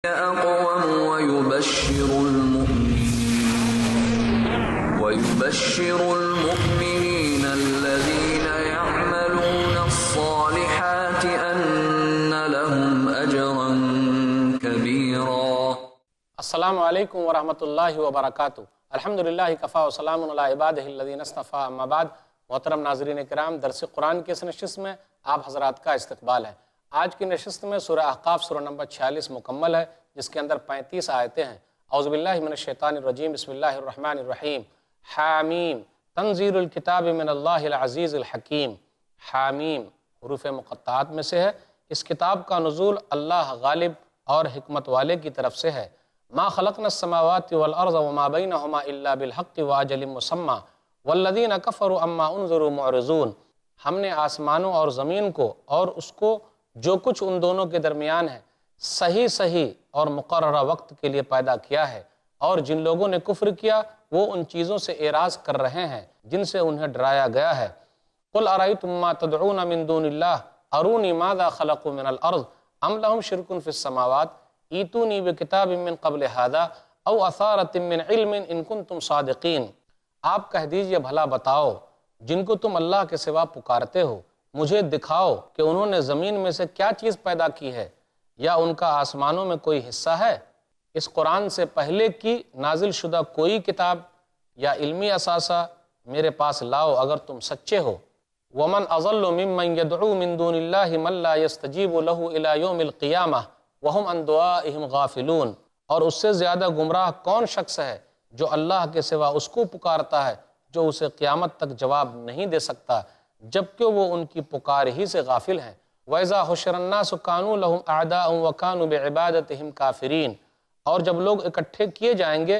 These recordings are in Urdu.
أقوم ويبشر المؤمنين الذين يعملون الصالحات أن لهم أجرا كبيرا۔ السلام علیکم ورحمۃ اللہ وبرکاتہ۔ الحمدللہ کفا وسلام علی عبادہ الذین اصطفیٰ، اما بعد۔ محترم ناظرین کرام، درس قرآن کی اس نشست میں آپ حضرات کا استقبال ہے۔ آج کی نشست میں سورہ احقاف سورہ نمبر 46 مکمل ہے، جس کے اندر 35 آیتیں ہیں۔ اعوذ باللہ من الشیطان الرجیم، بسم اللہ الرحمن الرحیم۔ حامیم تنزیل الکتاب من اللہ العزیز الحکیم۔ حامیم حروف مقطعات میں سے ہے۔ اس کتاب کا نزول اللہ غالب اور حکمت والے کی طرف سے ہے۔ ما خلقنا السماوات والارض وما بینہما الا بالحق واجل مسمى والذین کفروا اما انذروا معرضون۔ ہم نے آسمانوں اور زمین کو اور اس کو جو کچھ ان دونوں کے درمیان ہے صحیح اور مقررہ وقت کے لیے پیدا کیا ہے، اور جن لوگوں نے کفر کیا وہ ان چیزوں سے اعراض کر رہے ہیں جن سے انہیں ڈرایا گیا ہے۔ قل ارأیتم ما تدعون من دون اللہ ارونی ماذا خلقوا من الارض ام لهم شرک فی السماوات ایتونی بکتاب من قبل هذا او اثارۃ من علم ان کنتم صادقین۔ آپ کہہ دیجئے بھلا بتاؤ، جن کو تم اللہ کے سوا پکارتے ہو، مجھے دکھاؤ کہ انہوں نے زمین میں سے کیا چیز پیدا کی ہے، یا ان کا آسمانوں میں کوئی حصہ ہے۔ اس قرآن سے پہلے کی نازل شدہ کوئی کتاب یا علمی اثاثہ میرے پاس لاؤ اگر تم سچے ہو۔ ومن اضل ممن يدعو من دون اللہ من لا يستجیب له الى یوم القیامہ وهم عن دعائهم غافلون۔ اور اس سے زیادہ گمراہ کون شخص ہے جو اللہ کے سوا اس کو پکارتا ہے جو اسے قیامت تک جواب نہیں دے سکتا، جبکہ وہ ان کی پکار ہی سے غافل ہیں۔ وَإِذَا حُشِرَ النَّاسُ كَانُوا لَهُمْ أَعْدَاءً وَكَانُوا بِعِبَادَتِهِمْ كَافِرِينَ۔ اور جب لوگ اکٹھے کیے جائیں گے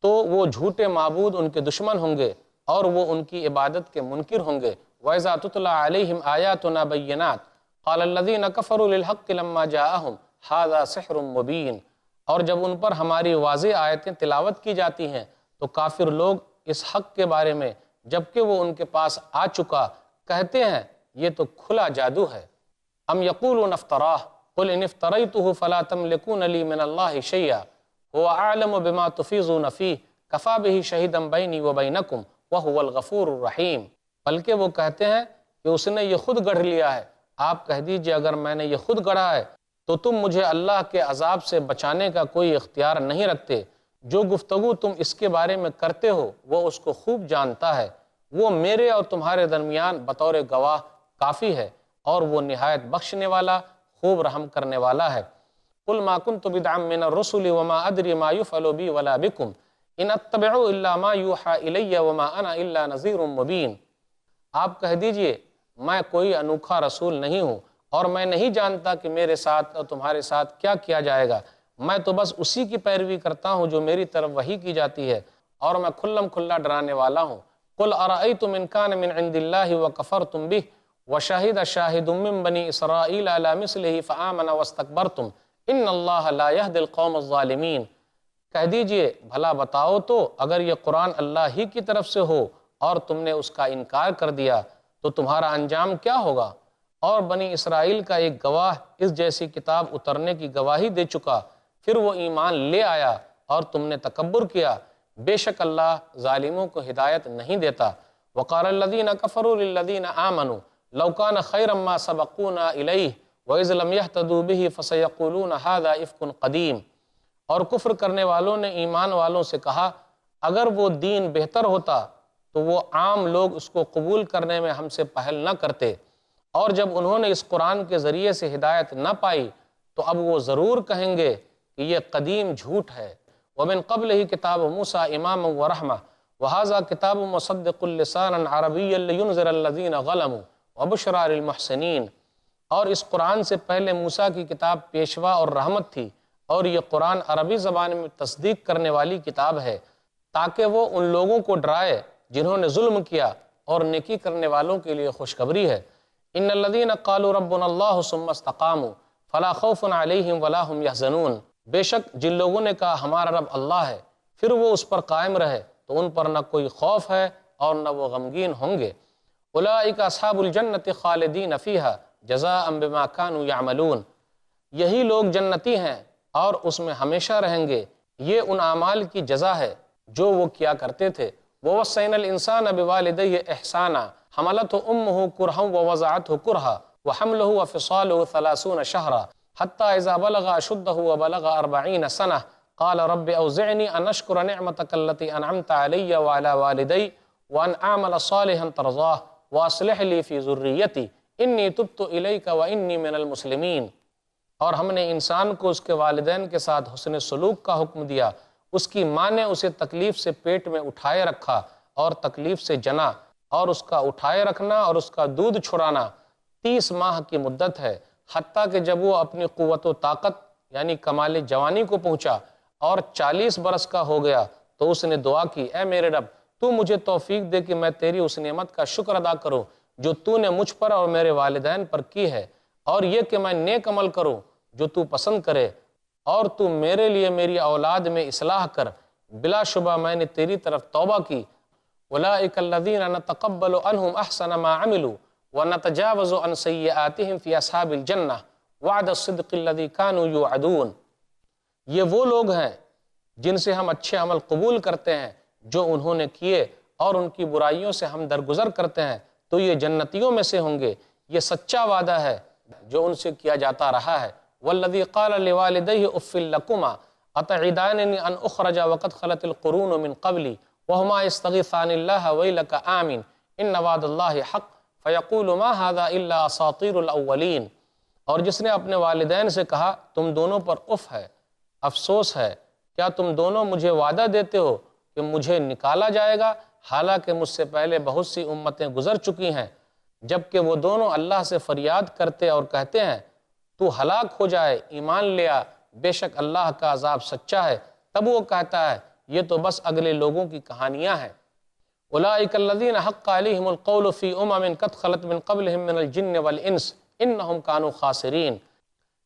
تو وہ جھوٹے معبود ان کے دشمن ہوں گے اور وہ ان کی عبادت کے منکر ہوں گے۔ وَإِذَا تُتْلَى عَلَيْهِمْ آيَاتُنَا بَيِّنَاتٍ قَالَ الَّذِينَ كَفَرُوا لِلْحَقِّ لَمَّا جَاءَهُمْ هَذَا سِحْرٌ مُبِينٌ۔ اور جب ان پر ہماری واضح آیتیں تلاوت کی جاتی ہیں تو کافر لوگ اس حق کے بارے میں جبکہ وہ ان کے پاس آ چکا کہتے ہیں یہ تو کھلا جادو ہے۔ ام یقولون افتراہ قل ان افتریتہ فلا تملکون لی من اللہ شیئا هو اعلم بما تفیضون فیہ کفا بہ شہیدا بینی وبینکم وہو الغفور الرحیم۔ بلکہ وہ کہتے ہیں کہ اس نے یہ خود گڑھ لیا ہے۔ آپ کہہ دیجئے اگر میں نے یہ خود گڑھا ہے تو تم مجھے اللہ کے عذاب سے بچانے کا کوئی اختیار نہیں رکھتے۔ جو گفتگو تم اس کے بارے میں کرتے ہو وہ اس کو خوب جانتا ہے۔ وہ میرے اور تمہارے درمیان بطور گواہ کافی ہے، اور وہ نہایت بخشنے والا خوب رحم کرنے والا ہے۔ قل ما كنت بدعا من الرسل وما ادری ما يفعل بی ولا بکم ان اتبع الا ما یوحى الی وما انا الا نذیر مبین۔ آپ کہہ دیجئے میں کوئی انوکھا رسول نہیں ہوں، اور میں نہیں جانتا کہ میرے ساتھ اور تمہارے ساتھ کیا کیا جائے گا۔ میں تو بس اسی کی پیروی کرتا ہوں جو میری طرف وحی کی جاتی ہے، اور میں کھلم کھلا ڈرانے والا ہوں۔ قل ارأیتم ان کان من عند اللہ وکفرتم بہ وشہد شاہد من بنی اسرائیل علی مثلہ فآمن واستکبرتم ان اللہ لا یہدی القوم الظالمین۔ کہہ دیجئے بھلا بتاؤ تو اگر یہ قرآن اللہ ہی کی طرف سے ہو اور تم نے اس کا انکار کر دیا تو تمہارا انجام کیا ہوگا؟ اور بنی اسرائیل کا ایک گواہ اس جیسی کتاب اترنے کی گواہی دے چکا، پھر وہ ایمان لے آیا اور تم نے تکبر کیا، بے شک اللہ ظالموں کو ہدایت نہیں دیتا۔ وقال الذین کفروا للذین آمنوا لو کان خیرا ما سبقونا الیہ وَإِذْ لَمْ يَهْتَدُوا بِهِ فَسَيَقُولُونَ هَذَا إِفْكٌ قَدِيمٌ۔ اور کفر کرنے والوں نے ایمان والوں سے کہا اگر وہ دین بہتر ہوتا تو وہ عام لوگ اس کو قبول کرنے میں ہم سے پہل نہ کرتے، اور جب انہوں نے اس قرآن کے ذریعے سے ہدایت نہ پائی تو اب وہ ضرور کہیں گے کہ یہ قدیم جھوٹ ہے۔ وَمِن قَبْلِهِ كِتَابُ مُوسَىٰ إِمَامًا وَرَحْمَةً وَهَٰذَا كِتَابٌ مُصَدِّقٌ لِسَانًا عَرَبِيًّا لِيُنذِرَ الَّذِينَ ظَلَمُوا وَبُشْرَىٰ لِلْمُحْسِنِينَ۔ اور اس قرآن سے پہلے موسیٰ کی کتاب پیشوا اور رحمت تھی، اور یہ قرآن عربی زبان میں تصدیق کرنے والی کتاب ہے تاکہ وہ ان لوگوں کو ڈرائے جنہوں نے ظلم کیا، اور نیکی کرنے والوں کے لیے خوشخبری ہے۔ ان الذین قالوا ربنا اللہ ثم استقاموا فلا خوف علیہم ولا هم يحزنون۔ بے شک جن لوگوں نے کہا ہمارا رب اللہ ہے، پھر وہ اس پر قائم رہے تو ان پر نہ کوئی خوف ہے اور نہ وہ غمگین ہوں گے۔ اولئک اصحاب الجنۃ خالدین فیہا جزاء بما کانوا یعملون۔ یہی لوگ جنتی ہیں اور اس میں ہمیشہ رہیں گے۔ یہ ان اعمال کی جزا ہے جو وہ کیا کرتے تھے۔ وَوَصَّيْنَا الْإِنسَانَ بِوَالِدَيْهِ إِحْسَانًا حَمَلَتْهُ أُمُّهُ كُرْهًا وَوَضَعَتْهُ كُرْهًا وَحَمْلُهُ وَفِصَالُهُ 30 شهرا حتى إذا بلغ أشده وبلغ 40 سنة قال رب أوزعني أن أشكر نعمتك التي أنعمت علي وعلى والدي وأن أعمل صالحا ترضاه وأصلح لي في ذريتي إني تبت إليك وإني من المسلمين۔ اور ہم نے انسان کو اس کے والدین کے ساتھ حسن سلوک کا حکم دیا۔ اس کی ماں نے اسے تکلیف سے پیٹ میں اٹھائے رکھا اور تکلیف سے جنا، اور اس کا اٹھائے رکھنا اور اس کا دودھ چھڑانا 30 ماہ کی مدت ہے، حتیٰ کہ جب وہ اپنی قوت و طاقت یعنی کمال جوانی کو پہنچا اور 40 برس کا ہو گیا تو اس نے دعا کی، اے میرے رب تو مجھے توفیق دے کہ میں تیری اس نعمت کا شکر ادا کروں جو تو نے مجھ پر اور میرے والدین پر کی ہے، اور یہ کہ میں نیک عمل کروں جو تو پسند کرے، اور تو میرے لیے میری اولاد میں اصلاح کر۔ بلا شبہ میں نے تیری طرف توبہ کی۔ اولئک الذین نتقبل عنہم احسن ما عملوا ونتجاوز عن سیئاتہم فی اصحاب الجنہ وعد الصدق الذی کانوا یوعدون۔ یہ وہ لوگ ہیں جن سے ہم اچھے عمل قبول کرتے ہیں جو انہوں نے کیے، اور ان کی برائیوں سے ہم درگزر کرتے ہیں تو یہ جنتیوں میں سے ہوں گے۔ یہ سچا وعدہ ہے جو ان سے کیا جاتا رہا ہے۔ والذی قال لوالدیہ اف لکما اتعداننی ان اخرج وقد خلت القرون من قبلی وہما یستغیثان اللہ ویلک آمن ان وعد اللہ حق فیقول ما هذا الا اساطیر الاولین۔ اور جس نے اپنے والدین سے کہا تم دونوں پر اف ہے، افسوس ہے، کیا تم دونوں مجھے وعدہ دیتے ہو کہ مجھے نکالا جائے گا، حالانکہ مجھ سے پہلے بہت سی امتیں گزر چکی ہیں۔ جبکہ وہ دونوں اللہ سے فریاد کرتے اور کہتے ہیں تو ہلاک ہو جائے، ایمان لیا، بے شک اللہ کا عذاب سچا ہے، تب وہ کہتا ہے یہ تو بس اگلے لوگوں کی کہانیاں ہیں۔ اولئک الذین حق علیہم القول فی امم قد خلت من قبلہم من الجن والانس انہم کانوا خاسرین۔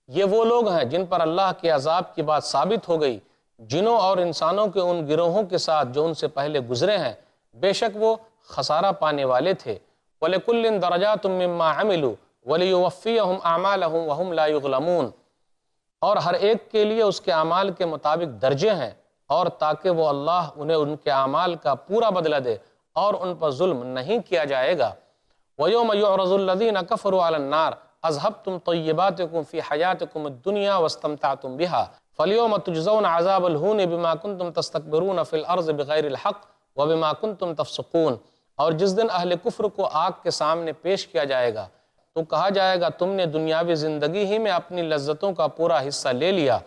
یہ وہ لوگ ہیں جن پر اللہ کے عذاب کی بات ثابت ہو گئی، جنوں اور انسانوں کے ان گروہوں کے ساتھ جو ان سے پہلے گزرے ہیں، بے شک وہ خسارہ پانے والے تھے۔ وَلِكُلٍّ دَرَجَاتٌ مِّمَّا عَمِلُوا وَلِيُوَفِّيَهُمْ أَعْمَالَهُمْ وَهُمْ لَا يُظْلَمُونَ۔ اور ہر ایک کے لیے اس کے اعمال کے مطابق درجے ہیں، اور تاکہ وہ اللہ انہیں ان کے اعمال کا پورا بدلہ دے اور ان پر ظلم نہیں کیا جائے گا۔ وَيَوْمَ يُعْرَضُ الَّذِينَ كَفَرُوا عَلَى النَّارِ أَذْهَبْتُمْ طَيِّبَاتِكُمْ فِي حَيَاتِكُمُ الدُّنْيَا وَاسْتَمْتَعْتُمْ بِهَا فَالْيَوْمَ تُجْزَوْنَ عَذَابَ الْهُونِ بِمَا كُنْتُمْ تَسْتَكْبِرُونَ فِي الْأَرْضِ بِغَيْرِ الْحَقِّ وَبِمَا كُنْتُمْ تَفْسُقُونَ۔ اور جس دن اہل کفر کو آگ کے سامنے پیش کیا جائے گا تو کہا جائے گا تم نے دنیاوی زندگی ہی میں اپنی لذتوں کا پورا حصہ لے لیا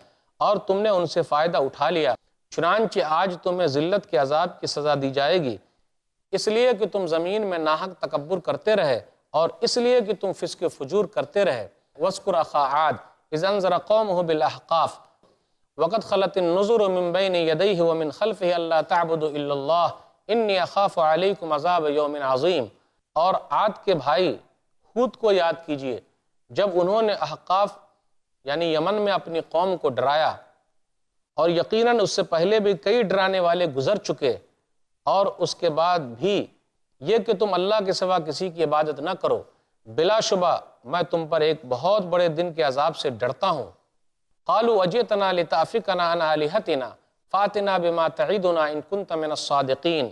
اور تم نے ان سے فائدہ اٹھا لیا، چنانچہ آج تمہیں ذلت کے عذاب کی سزا دی جائے گی، اس لیے کہ تم زمین میں ناحق تکبر کرتے رہے اور اس لیے کہ تم فسق و فجور کرتے رہے۔ وَاذْكُرْ أَخَا عَادٍ إِذْ أَنذَرَ قَوْمَهُ بِالْأَحْقَافِ وَقَدْ خَلَتِ النُّذُرُ مِن بَيْنِ يَدَيْهِ وَمِنْ خَلْفِهِ أَلَّا تَعْبُدُوا إِلَّا اللَّهَ إِنِّي أَخَافُ عَلَيْكُمْ عَذَابَ يَوْمٍ عَظِيمٍ۔ اور عاد کے بھائی ہود کو یاد کیجئے جب انہوں نے احقاف یعنی یمن میں اپنی قوم کو ڈرایا، اور یقیناً اس سے پہلے بھی کئی ڈرانے والے گزر چکے، اور اس کے بعد بھی یہ کہ تم اللہ کے سوا کسی کی عبادت نہ کرو، بلا شبہ میں تم پر ایک بہت بڑے دن کے عذاب سے ڈرتا ہوں۔ قالوا اجئتنا لتأفکنا عن آلہتنا فاتنا بما تعیدنا ان کنت من الصادقین۔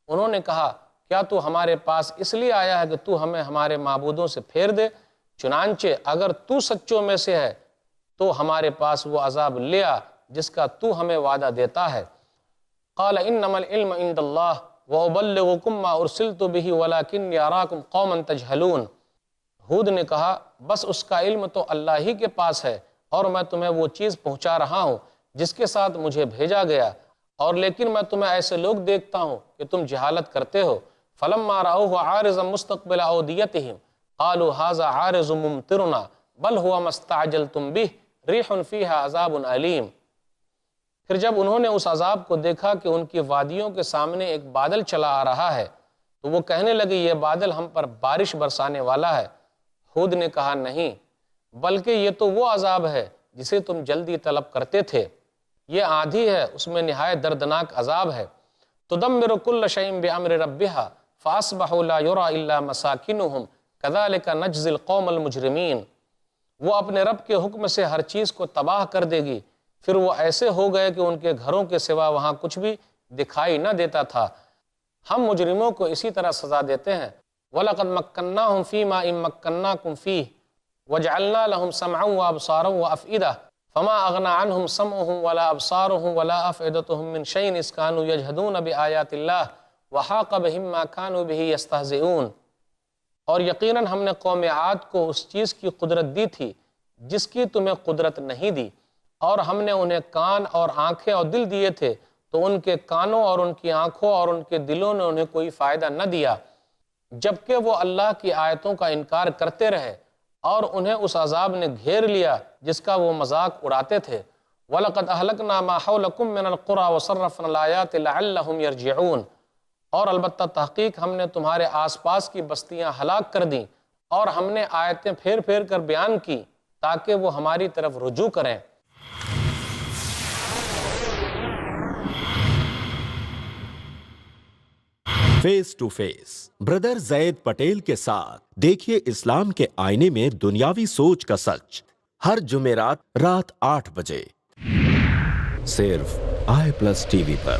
انہوں نے کہا کیا تو ہمارے پاس اس لیے آیا ہے کہ تو ہمیں ہمارے معبودوں سے پھیر دے؟ چنانچہ اگر تو سچوں میں سے ہے تو ہمارے پاس وہ عذاب لے آ جس کا تو ہمیں وعدہ دیتا ہے۔ قال انما العلم عند اللہ وابلغکم ما ارسلت به ولکنی اراکم قوما تجہلون۔ ہود نے کہا بس اس کا علم تو اللہ ہی کے پاس ہے، اور میں تمہیں وہ چیز پہنچا رہا ہوں جس کے ساتھ مجھے بھیجا گیا، اور لیکن میں تمہیں ایسے لوگ دیکھتا ہوں کہ تم جہالت کرتے ہو۔ فلما رأوه عارضا مستقبل اودیتهم قالوا هذا عارض ممطرنا بل هو ما استعجلتم به ریح فیہا عذاب علیم۔ پھر جب انہوں نے اس عذاب کو دیکھا کہ ان کی وادیوں کے سامنے ایک بادل چلا آ رہا ہے تو وہ کہنے لگے یہ بادل ہم پر بارش برسانے والا ہے۔ ہود نے کہا نہیں، بلکہ یہ تو وہ عذاب ہے جسے تم جلدی طلب کرتے تھے، یہ آندھی ہے، اس میں نہایت دردناک عذاب ہے۔ تدمر كل شيء بأمر ربها فأصبحوا لا يرى إلا مساكنهم كذلك نجزي القوم المجرمين۔ وہ اپنے رب کے حکم سے ہر چیز کو تباہ کر دے گی، پھر وہ ایسے ہو گئے کہ ان کے گھروں کے سوا وہاں کچھ بھی دکھائی نہ دیتا تھا۔ ہم مجرموں کو اسی طرح سزا دیتے ہیں۔ وَلَقَدْ مَكَّنَّاهُمْ فِي مَا إِن مَّكَّنَّاكُمْ فِيهِ وَجَعَلْنَا لَهُمْ سَمْعًا وَأَبْصَارًا وَأَفْئِدَةً فَمَا أَغْنَىٰ عَنْهُمْ سَمْعُهُمْ وَلَا أَبْصَارُهُم وَلَا أَفْئِدَتُهُم مِّن شَيْءٍ إِذْ كَانُوا يَجْحَدُونَ بِآيَاتِ اللَّهِ وَحَاقَ بِهِم مَّا كَانُوا بِهِ يَسْتَهْزِئُونَ۔ اور یقیناً ہم نے قوم عاد کو اس چیز کی قدرت دی تھی جس کی تمہیں قدرت نہیں دی، اور ہم نے انہیں کان اور آنکھیں اور دل دیے تھے، تو ان کے کانوں اور ان کی آنکھوں اور ان کے دلوں نے انہیں کوئی فائدہ نہ دیا، جبکہ وہ اللہ کی آیتوں کا انکار کرتے رہے اور انہیں اس عذاب نے گھیر لیا جس کا وہ مذاق اڑاتے تھے۔ وَلَقَدْ أَهْلَكْنَا مَا حَوْلَكُم مِّنَ الْقُرَىٰ وَصَرَّفْنَا الْآيَاتِ لَعَلَّهُمْ يَرْجِعُونَ۔ اور البتہ تحقیق ہم نے تمہارے آس پاس کی بستیاں ہلاک کر دیں اور ہم نے آیتیں پھیر پھیر کر بیان کی تاکہ وہ ہماری طرف رجوع کریں۔ فیس ٹو فیس بردر زید پٹیل کے ساتھ دیکھیے اسلام کے آئینے میں دنیاوی سوچ کا سچ، ہر جمعرات رات 8 بجے صرف i+TV پر۔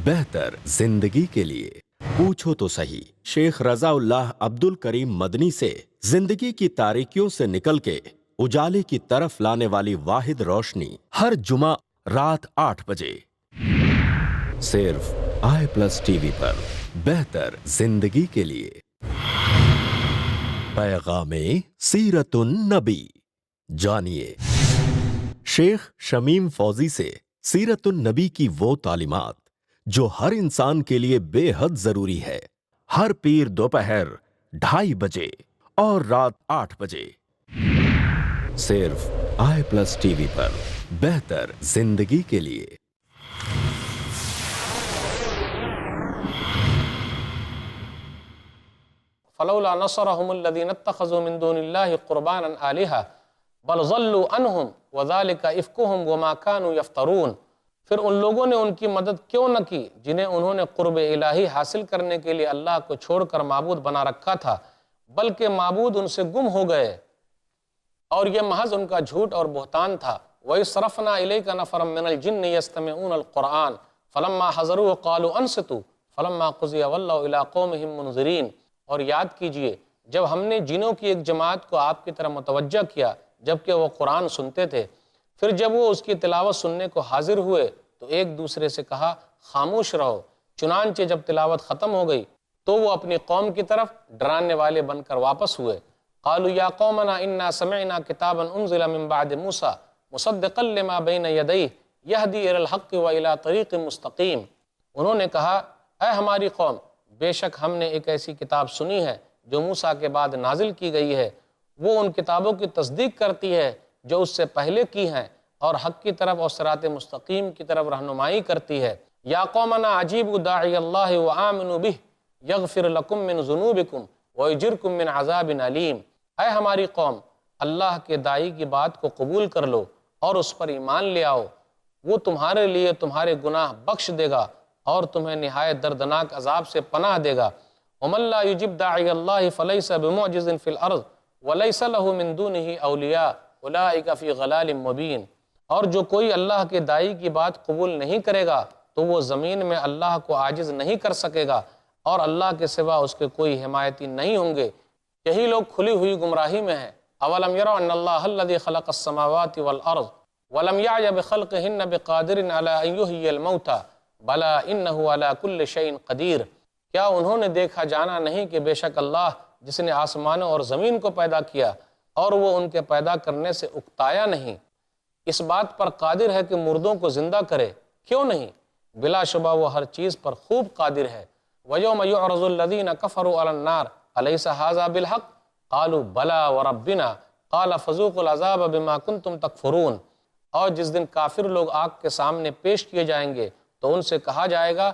بہتر زندگی کے لیے پوچھو تو صحیح، شیخ رضا اللہ عبد الکریم مدنی سے زندگی کی تاریکیوں سے نکل کے اجالے کی طرف لانے والی واحد روشنی، ہر جمعہ رات 8 بجے صرف i+TV پر۔ بہتر زندگی کے لیے پیغام سیرت النبی جانیے شیخ شمیم فوزی سے سیرت النبی کی وہ تعلیمات جو ہر انسان کے لیے بے حد ضروری ہے، ہر پیر دوپہر 2:30 بجے اور رات 8 بجے صرف i+TV پر۔ بہتر زندگی کے لیے فلولا نصرهم الذين اتخذوا من دون الله قربانا آلهة بل ضلوا عنهم وذلك افكهم وما كانوا يفترون۔ پھر ان لوگوں نے ان کی مدد کیوں نہ کی جنہیں انہوں نے قرب الہی حاصل کرنے کے لیے اللہ کو چھوڑ کر معبود بنا رکھا تھا، بلکہ معبود ان سے گم ہو گئے، اور یہ محض ان کا جھوٹ اور بہتان تھا۔ وَإِذْ صَرَفْنَا إِلَيْكَ نَفَرًا مِّنَ الْجِنِّ يَسْتَمِعُونَ الْقُرْآنَ فَلَمَّا حَضَرُوهُ قَالُوا أَنصِتُوا فَلَمَّا قُضِيَ وَلَّوْا إِلَىٰ قَوْمِهِمْ مُنذِرِينَ۔ اور یاد کیجئے جب ہم نے جنوں کی ایک جماعت کو آپ کی طرف متوجہ کیا جبکہ وہ قرآن سنتے تھے، پھر جب وہ اس کی تلاوت سننے کو حاضر ہوئے تو ایک دوسرے سے کہا خاموش رہو۔ چنانچہ جب تلاوت ختم ہو گئی تو وہ اپنی قوم کی طرف ڈرانے والے بن کر واپس ہوئے۔ قالوا یا قومنا انا سمعنا کتابا انزل من بعد موسیٰ مصدقا لما بین یدیہ یہدی الی الحق والی طریق مستقیم۔ انہوں نے کہا اے ہماری قوم، بے شک ہم نے ایک ایسی کتاب سنی ہے جو موسیٰ کے بعد نازل کی گئی ہے، وہ ان کتابوں کی تصدیق کرتی ہے جو اس سے پہلے کی ہیں اور حق کی طرف اور صراط مستقیم کی طرف رہنمائی کرتی ہے۔ یا قومنا عجیبوا داعی اللہ وآمنوا بہ یغفر لکم من ذنوبکم ویجرکم من عذاب علیم۔ اے ہماری قوم، اللہ کے داعی کی بات کو قبول کر لو اور اس پر ایمان لے آؤ، وہ تمہارے لیے تمہارے گناہ بخش دے گا اور تمہیں نہایت دردناک عذاب سے پناہ دے گا۔ وَمَن لَّا يُجِبْ دَاعِيَ اللَّهِ فَلَيْسَ بِمُعْجِزٍ فِي الْأَرْضِ وَلَيْسَ لَهُ مِن دُونِهِ أَوْلِيَاءُ أُولَٰئِكَ فِي ضَلَالٍ مُّبِينٍ۔ اور جو کوئی اللہ کے داعی کی بات قبول نہیں کرے گا تو وہ زمین میں اللہ کو عاجز نہیں کر سکے گا اور اللہ کے سوا اس کے کوئی حمایتی نہیں ہوں گے۔ یہی لوگ کھلی ہوئی گمراہی میں ہیں۔ اولم يروا ان اللہ الذي خلق السماوات والارض ولم يعي بخلقهن بقادر على ان يحيي الموتى بلا انه على كل شيء قدیر۔ کیا انہوں نے دیکھا جانا نہیں کہ بے شک اللہ جس نے آسمانوں اور زمین کو پیدا کیا اور وہ ان کے پیدا کرنے سے اکتایا نہیں، اس بات پر قادر ہے کہ مردوں کو زندہ کرے، کیوں نہیں؟ بلا شبہ وہ ہر چیز پر خوب قادر ہے۔ وَيَوْمَ يُعْرَضُ الَّذِينَ كَفَرُوا عَلَى النَّارِ أَلَيْسَ هَذَا بِالْحَقِّ قَالُوا بَلَىٰ وَرَبِّنَا قَالَ فَذُوقُوا الْعَذَابَ بِمَا كُنتُمْ تَكْفُرُونَ۔ اور جس دن کافر لوگ آگ کے سامنے پیش کیے جائیں گے تو ان سے کہا جائے گا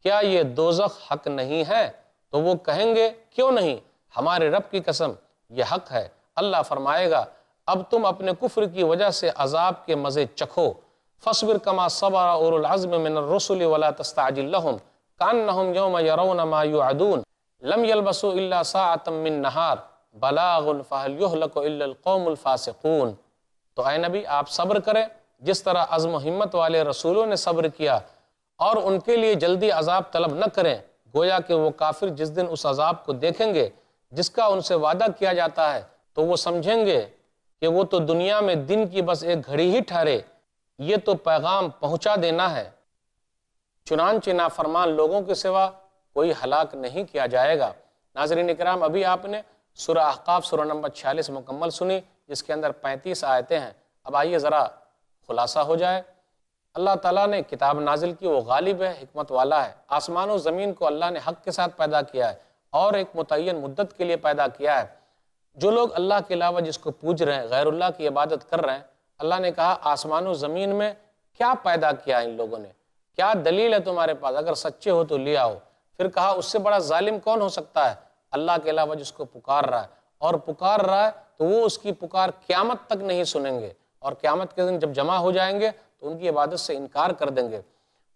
کیا یہ دوزخ حق نہیں ہے؟ تو وہ کہیں گے کیوں نہیں، ہمارے رب کی قسم یہ حق ہے۔ اللہ فرمائے گا اب تم اپنے کفر کی وجہ سے عذاب کے مزے چکھو۔ فاصبر کما صبر اولو العزم من الرسل ولا تستعجل لهم كأنهم يوم يرون ما يوعدون لم يلبسوا الا ساعة من نهار بلاغ فهل يهلك الا القوم الفاسقون۔ تو اے نبی آپ صبر کریں جس طرح عزم و ہمت والے رسولوں نے صبر کیا اور ان کے لیے جلدی عذاب طلب نہ کریں، گویا کہ وہ کافر جس دن اس عذاب کو دیکھیں گے جس کا ان سے وعدہ کیا جاتا ہے تو وہ سمجھیں گے کہ وہ تو دنیا میں دن کی بس ایک گھڑی ہی ٹھہرے، یہ تو پیغام پہنچا دینا ہے۔ چنانچہ نافرمان لوگوں کے سوا کوئی ہلاک نہیں کیا جائے گا۔ ناظرین اکرام، ابھی آپ نے سورہ احقاف سورہ نمبر 46 مکمل سنی، جس کے اندر 35 آیتیں ہیں۔ اب آئیے ذرا خلاصہ ہو جائے۔ اللہ تعالیٰ نے کتاب نازل کی، وہ غالب ہے، حکمت والا ہے۔ آسمان و زمین کو اللہ نے حق کے ساتھ پیدا کیا ہے اور ایک متعین مدت کے لیے پیدا کیا ہے۔ جو لوگ اللہ کے علاوہ جس کو پوج رہے ہیں، غیر اللہ کی عبادت کر رہے ہیں، اللہ نے کہا آسمان و زمین میں کیا پیدا کیا ان لوگوں نے، کیا دلیل ہے تمہارے پاس، اگر سچے ہو تو لے آؤ۔ پھر کہا اس سے بڑا ظالم کون ہو سکتا ہے، اللہ کے علاوہ جس کو پکار رہا ہے، اور پکار رہا ہے تو وہ اس کی پکار قیامت تک نہیں سنیں گے، اور قیامت کے دن جب جمع ہو جائیں گے تو ان کی عبادت سے انکار کر دیں گے۔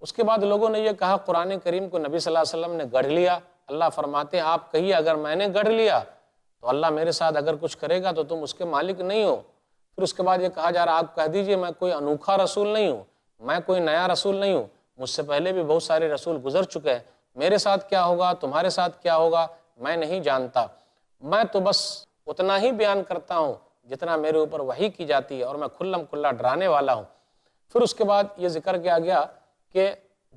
اس کے بعد لوگوں نے یہ کہا قرآن کریم کو نبی صلی اللہ علیہ وسلم نے گڑھ لیا۔ اللہ فرماتے ہیں آپ کہیے اگر میں نے گڑھ لیا تو اللہ میرے ساتھ اگر کچھ کرے گا تو تم اس کے مالک نہیں ہو۔ پھر اس کے بعد یہ کہا جا رہا آپ کہہ دیجئے میں کوئی انوکھا رسول نہیں ہوں، میں کوئی نیا رسول نہیں ہوں، مجھ سے پہلے بھی بہت سارے رسول گزر چکے ہیں، میرے ساتھ کیا ہوگا، تمہارے ساتھ کیا ہوگا میں نہیں جانتا، میں تو بس اتنا ہی بیان کرتا ہوں جتنا میرے اوپر وحی کی جاتی ہے، اور میں کھلم کھلا ڈرانے والا ہوں۔ پھر اس کے بعد یہ ذکر کیا گیا کہ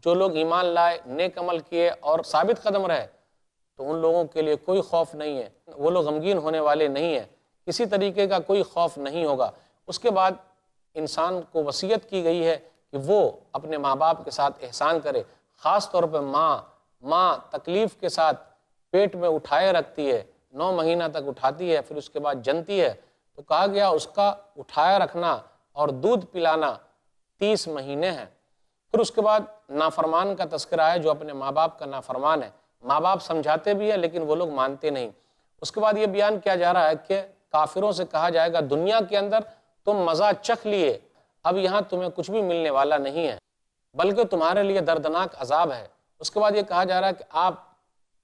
جو لوگ ایمان لائے، نیک عمل کیے اور ثابت قدم رہے تو ان لوگوں کے لیے کوئی خوف نہیں ہے، وہ لوگ غمگین ہونے والے نہیں ہیں، کسی طریقے کا کوئی خوف نہیں ہوگا۔ اس کے بعد انسان کو وصیت کی گئی ہے کہ وہ اپنے ماں باپ کے ساتھ احسان کرے، خاص طور پہ ماں تکلیف کے ساتھ پیٹ میں اٹھائے رکھتی ہے، 9 مہینہ تک اٹھاتی ہے، پھر اس کے بعد جنتی ہے، تو کہا گیا اس کا اٹھایا رکھنا اور دودھ پلانا 30 مہینے ہیں۔ پھر اس کے بعد نافرمان کا تذکرہ ہے جو اپنے ماں باپ کا نافرمان ہے، ماں باپ سمجھاتے بھی ہیں لیکن وہ لوگ مانتے نہیں۔ اس کے بعد یہ بیان کیا جا رہا ہے کہ کافروں سے کہا جائے گا دنیا کے اندر تم مزہ چکھ لیے، اب یہاں تمہیں کچھ بھی ملنے والا نہیں ہے بلکہ تمہارے لیے دردناک عذاب ہے۔ اس کے بعد یہ کہا جا رہا ہے کہ آپ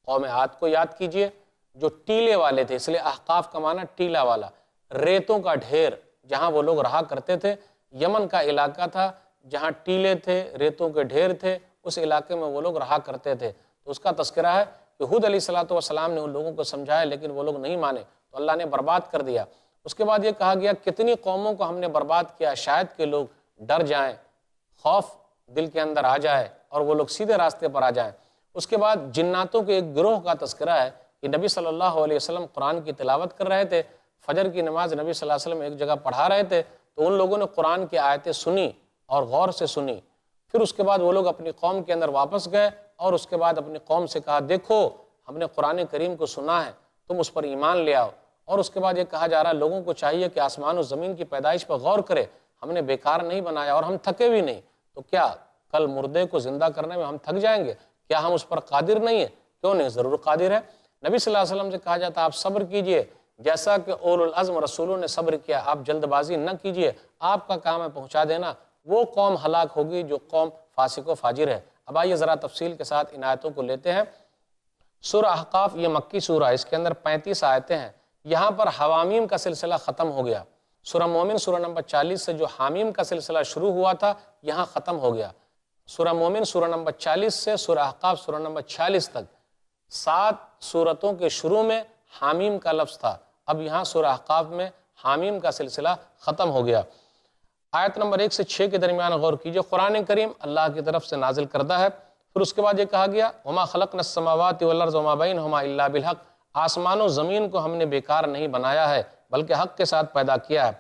قوم عاد کو یاد کیجئے جو ٹیلے والے تھے، اس لیے احقاف کا معنی ٹیلا والا، ریتوں کا ڈھیر جہاں وہ لوگ رہا کرتے تھے، یمن کا علاقہ تھا جہاں ٹیلے تھے، ریتوں کے ڈھیر تھے، اس علاقے میں وہ لوگ رہا کرتے تھے۔ تو اس کا تذکرہ ہے کہ ہود علیہ السلام نے ان لوگوں کو سمجھایا لیکن وہ لوگ نہیں مانے تو اللہ نے برباد کر دیا۔ اس کے بعد یہ کہا گیا کتنی قوموں کو ہم نے برباد کیا، شاید کہ لوگ ڈر جائیں، خوف دل کے اندر آ جائے اور وہ لوگ سیدھے راستے پر آ جائیں۔ اس کے بعد جناتوں کے ایک گروہ کا تذکرہ ہے کہ نبی صلی اللہ علیہ وسلم قرآن کی تلاوت کر رہے تھے، فجر کی نماز نبی صلی اللہ علیہ وسلم ایک جگہ پڑھا رہے تھے تو ان لوگوں نے قرآن کی آیتیں سنی اور غور سے سنی۔ پھر اس کے بعد وہ لوگ اپنی قوم کے اندر واپس گئے اور اس کے بعد اپنی قوم سے کہا دیکھو ہم نے قرآن کریم کو سنا ہے، تم اس پر ایمان لے آؤ۔ اور اس کے بعد یہ کہا جا رہا ہے لوگوں کو چاہیے کہ آسمان و زمین کی پیدائش پر غور کرے، ہم نے بیکار نہیں بنایا اور ہم تھکے بھی نہیں، تو کیا کل مردے کو زندہ کرنے میں ہم تھک جائیں گے؟ کیا ہم اس پر قادر نہیں ہیں؟ کیوں نہیں، ضرور قادر ہے۔ نبی صلی اللہ علیہ وسلم سے کہا جاتا آپ صبر کیجئے جیسا کہ اولو العزم رسولوں نے صبر کیا، آپ جلد بازی نہ کیجئے، آپ کا کام ہے پہنچا دینا، وہ قوم ہلاک ہوگی جو قوم فاسق و فاجر ہے۔ اب آئیے ذرا تفصیل کے ساتھ ان آیتوں کو لیتے ہیں۔ سورہ احقاف یہ مکی سورہ ہے، اس کے اندر 35 آیتیں ہیں۔ یہاں پر حوامیم کا سلسلہ ختم ہو گیا۔ سورہ مومن سورہ نمبر 40 سے جو حامیم کا سلسلہ شروع ہوا تھا یہاں ختم ہو گیا۔ سورہ مومن سورہ نمبر 40 سے سورہ احقاف سورہ نمبر 46 تک 7 سورتوں کے شروع میں حامیم کا لفظ تھا، اب یہاں سورہ احقاف میں حامیم کا سلسلہ ختم ہو گیا۔ آیت نمبر 1 سے 6 کے درمیان غور کیجئے، قرآن کریم اللہ کی طرف سے نازل کردہ ہے۔ پھر اس کے بعد یہ کہا گیا وَمَا خَلَقْنَا السَّمَاوَاتِ وَالْأَرْضَ وَمَا بَيْنَهُمَا إِلَّا بِالْحَقِّ، آسمان و زمین کو ہم نے بیکار نہیں بنایا ہے بلکہ حق کے ساتھ پیدا کیا ہے۔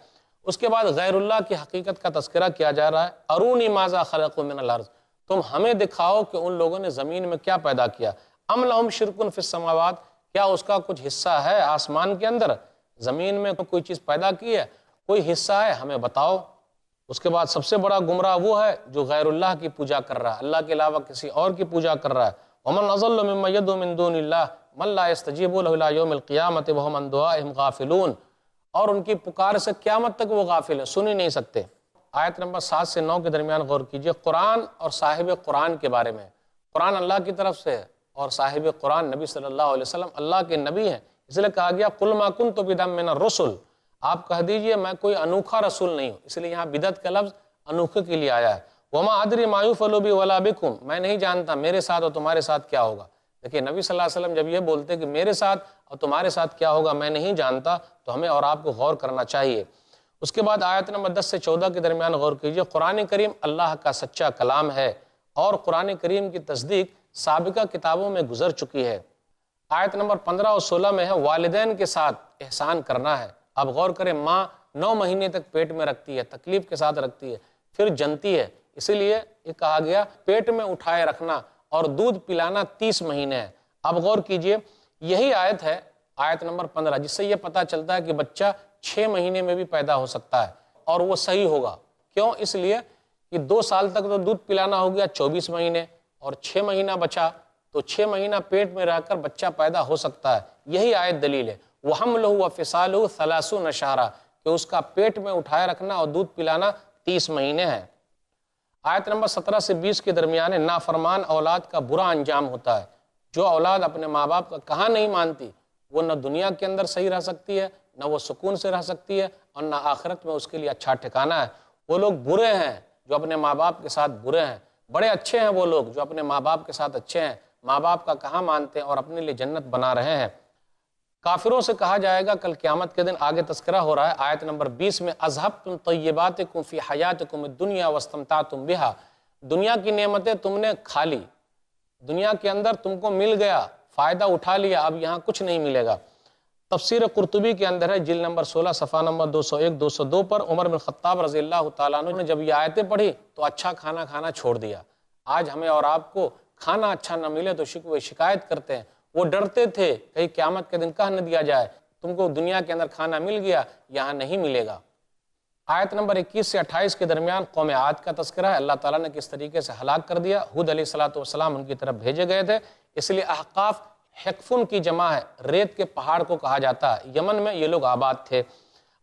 اس کے بعد غیر اللہ کی حقیقت کا تذکرہ کیا جا رہا ہے، ارونی ماذا خلقوا من الارض، تم ہمیں دکھاؤ کہ ان لوگوں نے زمین میں کیا پیدا کیا، ام لہم شرک فی السماوات، کیا اس کا کچھ حصہ ہے آسمان کے اندر، زمین میں کوئی چیز پیدا کی ہے، کوئی حصہ ہے ہمیں بتاؤ۔ اس کے بعد سب سے بڑا گمراہ وہ ہے جو غیر اللہ کی پوجا کر رہا ہے، اللہ کے علاوہ کسی اور کی پوجا کر رہا ہے۔ ومن اضل ممن يدعو من دون اللہ من لا يستجیب له الى یوم القیامۃ وهم عن دعائهم غافلون، اور ان کی پکار سے قیامت تک وہ غافل ہیں، سن ہی نہیں سکتے۔ آیت نمبر 7 سے 9 کے درمیان غور کیجئے، قرآن اور صاحب قرآن کے بارے میں۔ قرآن اللہ کی طرف سے ہے اور صاحب قرآن نبی صلی اللہ علیہ وسلم اللہ کے نبی ہیں، اس لیے کہا گیا قل ما کنت بدعا من الرسل، آپ کہہ دیجئے میں کوئی انوکھا رسول نہیں ہوں، اس لیے یہاں بدعت کا لفظ انوکھے کے لیے آیا ہے۔ وما ادری ما یفعل بی ولا بکم، میں نہیں جانتا میرے ساتھ اور تمہارے ساتھ کیا ہوگا۔ دیکھیں نبی صلی اللہ علیہ وسلم جب یہ بولتے کہ میرے ساتھ اور تمہارے ساتھ کیا ہوگا میں نہیں جانتا، تو ہمیں اور آپ کو غور کرنا چاہیے۔ اس کے بعد آیت نمبر 10 سے 14 کے درمیان غور کیجئے۔ قرآن کریم اللہ کا سچا کلام ہے اور قرآن کریم کی تصدیق سابقہ کتابوں میں گزر چکی ہے۔ آیت نمبر 15 اور 16 میں ہے والدین کے ساتھ احسان کرنا ہے۔ اب غور کریں، ماں 9 مہینے تک پیٹ میں رکھتی ہے، تکلیف کے ساتھ رکھتی ہے، پھر جنتی ہے، اسی لیے یہ کہا گیا پیٹ میں اٹھائے رکھنا اور دودھ پلانا 30 مہینے ہے۔ اب غور کیجئے، یہی آیت ہے آیت نمبر 15، جس سے یہ پتہ چلتا ہے کہ بچہ 6 مہینے میں بھی پیدا ہو سکتا ہے اور وہ صحیح ہوگا۔ کیوں؟ اس لیے کہ 2 سال تک تو دودھ پلانا ہو گیا 24 مہینے اور 6 مہینہ بچا، تو 6 مہینہ پیٹ میں رہ کر بچہ پیدا ہو سکتا ہے۔ یہی آیت دلیل ہے۔ وَحَمْلُهُ وَفِصَالُهُ 30 شَهْرًا، کہ اس کا پیٹ میں اٹھائے رکھنا اور دودھ پلانا 30 مہینے ہے۔ آیت نمبر 17 سے 20 کے درمیان ہے نافرمان اولاد کا برا انجام ہوتا ہے۔ جو اولاد اپنے ماں باپ کا کہا نہیں مانتی، وہ نہ دنیا کے اندر صحیح رہ سکتی ہے، نہ وہ سکون سے رہ سکتی ہے، اور نہ آخرت میں اس کے لیے اچھا ٹھکانہ ہے۔ وہ لوگ برے ہیں جو اپنے ماں باپ کے ساتھ برے ہیں، بڑے اچھے ہیں وہ لوگ جو اپنے ماں باپ کے ساتھ اچھے ہیں، ماں باپ کا کہا مانتے ہیں اور اپنے لیے جنت بنا رہے ہیں۔ کافروں سے کہا جائے گا کل قیامت کے دن، آگے تذکرہ ہو رہا ہے آیت نمبر 20 میں، اذھبتم طیباتکم فی حیاتکم الدنیا واستمتعتم بہا، دنیا کی نعمتیں تم نے کھا لی، دنیا کے اندر تم کو مل گیا، فائدہ اٹھا لیا، اب یہاں کچھ نہیں ملے گا۔ تفسیر قرطبی کے اندر ہے جلد نمبر 16 صفحہ نمبر 201 202 پر، عمر بن خطاب رضی اللہ تعالیٰ عنہ نے جب یہ آیتیں پڑھی تو اچھا کھانا کھانا چھوڑ دیا۔ آج ہمیں اور آپ کو کھانا اچھا نہ ملے تو شکوے شکایت کرتے ہیں۔ وہ ڈرتے تھے کہیں قیامت کے دن کہہ نہ دیا جائے تم کو دنیا کے اندر کھانا مل گیا، یہاں نہیں ملے گا۔ آیت نمبر 21 سے 28 کے درمیان قوم عاد کا تذکرہ ہے، اللہ تعالیٰ نے کس طریقے سے ہلاک کر دیا۔ ہود علیہ السلام ان کی طرف بھیجے گئے تھے، اس لیے احقاف حقفن کی جمع ہے، ریت کے پہاڑ کو کہا جاتا ہے، یمن میں یہ لوگ آباد تھے۔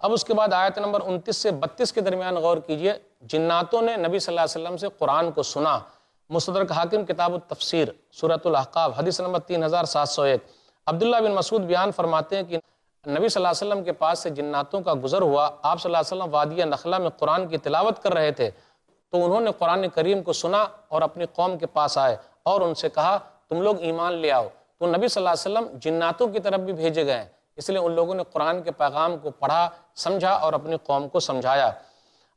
اب اس کے بعد آیت نمبر 29 سے 32 کے درمیان غور کیجئے، جناتوں نے نبی صلی اللہ علیہ وسلم سے قرآن کو سنا۔ مستدرک حاکم کتاب التفسیر سورۃ الاحقاف حدیث نمبر 3701، عبداللہ بن مسعود بیان فرماتے ہیں کہ نبی صلی اللہ علیہ وسلم کے پاس سے جناتوں کا گزر ہوا، آپ صلی اللہ علیہ وسلم وادی نخلہ میں قرآن کی تلاوت کر رہے تھے، تو انہوں نے قرآن کریم کو سنا اور اپنی قوم کے پاس آئے اور ان سے کہا تم لوگ ایمان لے آؤ۔ تو نبی صلی اللہ علیہ وسلم جناتوں کی طرف بھی بھیجے گئے ہیں، اس لیے ان لوگوں نے قرآن کے پیغام کو پڑھا، سمجھا اور اپنی قوم کو سمجھایا۔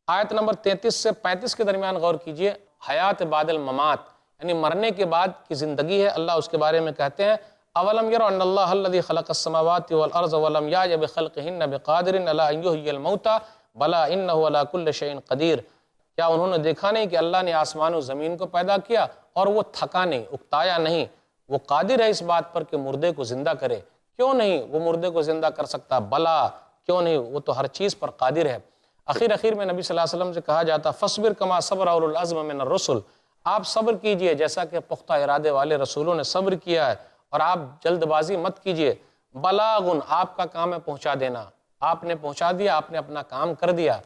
آیت نمبر 33 سے 35 کے درمیان غور کیجئے، حیات بعد الممات، یعنی مرنے کے بعد کی زندگی ہے، اللہ اس کے بارے میں کہتے ہیں اولم یروا ان اللہ الذی خلق السماوات والارض ولم یعی بخلقہن بقادر علی ان یحیی الموتى بلی انہ علی کل شیء قدیر، کیا انہوں نے دیکھا نہیں کہ اللہ نے آسمان و زمین کو پیدا کیا اور وہ تھکا نہیں، اکتایا نہیں، وہ قادر ہے اس بات پر کہ مردے کو زندہ کرے۔ کیوں نہیں وہ مردے کو زندہ کر سکتا؟ بلا، کیوں نہیں، وہ تو ہر چیز پر قادر ہے۔ اخیر میں نبی صلی اللہ علیہ وسلم سے کہا جاتا فاصبر کما صبر اولو العزم من الرسل، آپ صبر کیجئے جیسا کہ پختہ ارادے والے رسولوں نے صبر کیا ہے، اور آپ جلد بازی مت کیجئے۔ بلاغن، آپ کا کام ہے پہنچا دینا، آپ نے پہنچا دیا، آپ نے اپنا کام کر دیا۔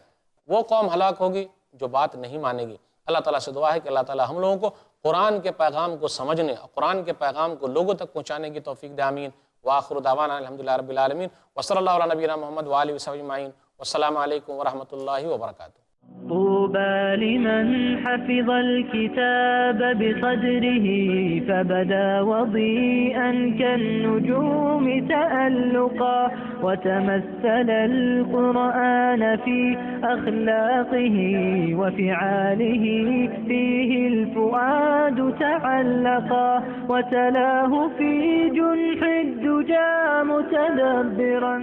وہ قوم ہلاک ہوگی جو بات نہیں مانے گی۔ اللہ تعالیٰ سے دعا ہے کہ اللہ تعالیٰ ہم لوگوں کو قرآن کے پیغام کو سمجھنے اور قرآن کے پیغام کو لوگوں تک پہنچانے کی توفیق دے، آمین۔ وآخر دعوانا الحمدللہ رب العالمین، وصلی اللہ علی نبینا محمد وآلہ وصحبہ اجمعین، والسلام علیکم ورحمۃ اللہ وبرکاتہ۔ طوبى لمن حفظ الكتاب بقدره فبدا وضيئا كالنجوم تألقا وتمثل القرآن في أخلاقه وفعاله فيه الفؤاد تعلقا وتلاه في جنح الدجى متدبرا